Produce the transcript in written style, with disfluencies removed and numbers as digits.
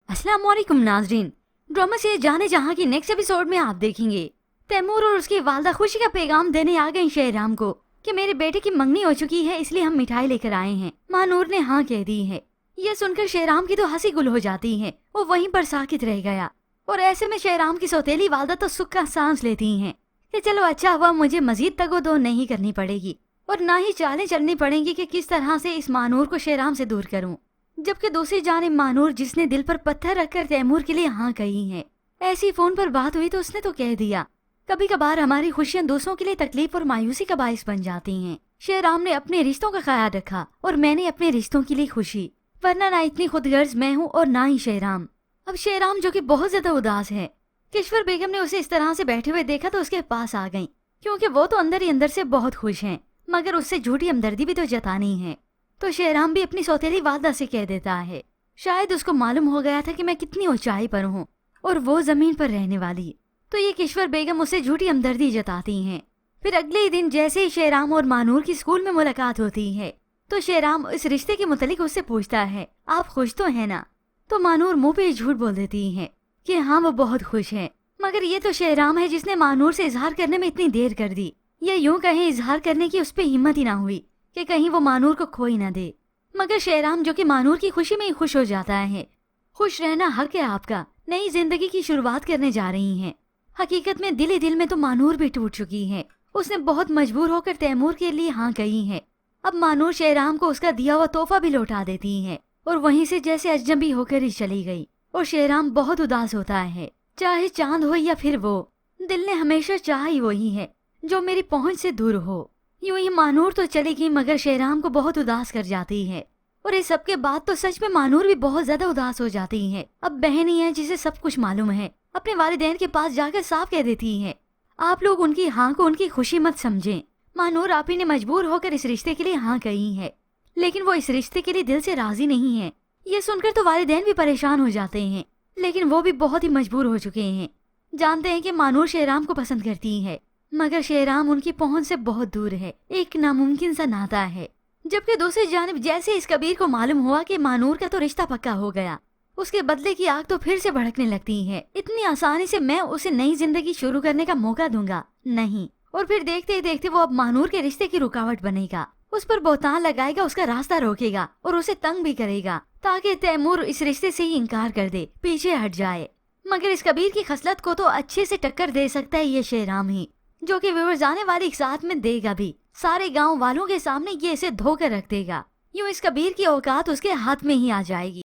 अस्सलाम वालेकुम नाजरीन। ड्रामा से जाने जहां की नेक्स्ट एपिसोड में आप देखेंगे तैमूर और उसकी वालदा खुशी का पैगाम देने आ गई शहराम को कि मेरे बेटे की मंगनी हो चुकी है, इसलिए हम मिठाई लेकर आए हैं। मानूर ने हाँ कह दी है। यह सुनकर शहराम की तो हंसी गुल हो जाती है, वो वहीं पर साकित रह गया। और ऐसे में शहराम की सौतेली वालदा तो सुख का सांस लेती है कि चलो अच्छा हुआ, मुझे मजीद तगो-दो नहीं करनी पड़ेगी और ना ही चालें चलनी पड़ेंगी कि किस तरह से इस मानूर को शहराम से दूर करूं। जबकि दूसरी जानिब मानूर, जिसने दिल पर पत्थर रखकर तैमूर के लिए हाँ कही है, ऐसी फोन पर बात हुई तो उसने तो कह दिया। कभी कभार हमारी खुशियां दूसरों के लिए तकलीफ और मायूसी का बाइस बन जाती हैं। शहराम ने अपने रिश्तों का ख्याल रखा और मैंने अपने रिश्तों के लिए खुशी, वरना ना इतनी खुदगर्ज मैं हूँ और ना ही शहराम। अब शहराम जो कि बहुत ज्यादा उदास है, किश्वर बेगम ने उसे इस तरह से बैठे हुए देखा तो उसके पास आ गई, क्योंकि वो तो अंदर ही अंदर से बहुत खुश हैं, मगर उससे झूठी हमदर्दी भी तो जतानी है। तो शहराम भी अपनी सौतेली वालदा से कह देता है। शायद उसको मालूम हो गया था कि मैं कितनी ऊंचाई पर हूँ और वो जमीन पर रहने वाली, तो ये किश्वर बेगम उसे झूठी हमदर्दी जताती हैं। फिर अगले ही दिन जैसे ही शहराम और मानूर की स्कूल में मुलाकात होती है तो शहराम इस रिश्ते के मुतालिक उससे पूछता है, आप खुश तो है ना? तो मानूर मुंह पे झूठ बोल देती है कि हाँ वो बहुत खुश है। मगर ये तो शहराम है जिसने मानूर से इजहार करने में इतनी देर कर दी, या यूं कहें इजहार करने की उस पर हिम्मत ही ना हुई कि कहीं वो मानूर को खोई ना दे। मगर शहराम जो कि मानूर की खुशी में ही खुश हो जाता है। खुश रहना हक है आपका, नई जिंदगी की शुरुआत करने जा रही हैं। हकीकत में दिल ही दिल में तो मानूर भी टूट चुकी है। उसने बहुत मजबूर होकर तैमूर के लिए हाँ कही है। अब मानूर शहराम को उसका दिया हुआ तोहफा भी लौटा देती है और वहीं से जैसे अजनबी होकर ही चली गई। और शहराम बहुत उदास होता है, चाहे चांद हो या फिर वो, दिल ने हमेशा चाहा ही वही है जो मेरी पहुंच से दूर हो। यूं ही मानूर तो चली गई, मगर शहराम को बहुत उदास कर जाती है। और इस सब के बाद तो सच में मानूर भी बहुत ज्यादा उदास हो जाती है। अब बहन ही है जिसे सब कुछ मालूम है, अपने वालिदैन के पास जाकर साफ कह देती है, आप लोग उनकी हाँ को उनकी खुशी मत समझें। मानूर आप ही ने मजबूर होकर इस रिश्ते के लिए हाँ कही है, लेकिन वो इस रिश्ते के लिए दिल से राजी नहीं है। ये सुनकर तो वालिदैन भी परेशान हो जाते हैं, लेकिन वो भी बहुत ही मजबूर हो चुके हैं। जानते हैं कि मानूर शहराम को पसंद करती है, मगर शहराम उनकी पहुंच से बहुत दूर है, एक नामुमकिन सा नाता है। जबकि दूसरी जानिब जैसे इस कबीर को मालूम हुआ कि मानूर का तो रिश्ता पक्का हो गया, उसके बदले की आग तो फिर से भड़कने लगती है। इतनी आसानी से मैं उसे नई जिंदगी शुरू करने का मौका दूंगा नहीं। और फिर देखते ही देखते वो अब मानूर के रिश्ते की रुकावट बनेगा, उस पर बोहतान लगाएगा, उसका रास्ता रोकेगा और उसे तंग भी करेगा, ताकि तैमूर इस रिश्ते से ही इनकार कर दे, पीछे हट जाए। मगर इस कबीर की खसलत को तो अच्छे से टक्कर दे सकता है ये शहराम ही, जो कि व्यूअर्स आने वाली एक साथ में देगा भी। सारे गांव वालों के सामने ये इसे धोकर रख देगा। यूं इस कबीर की औकात उसके हाथ में ही आ जाएगी।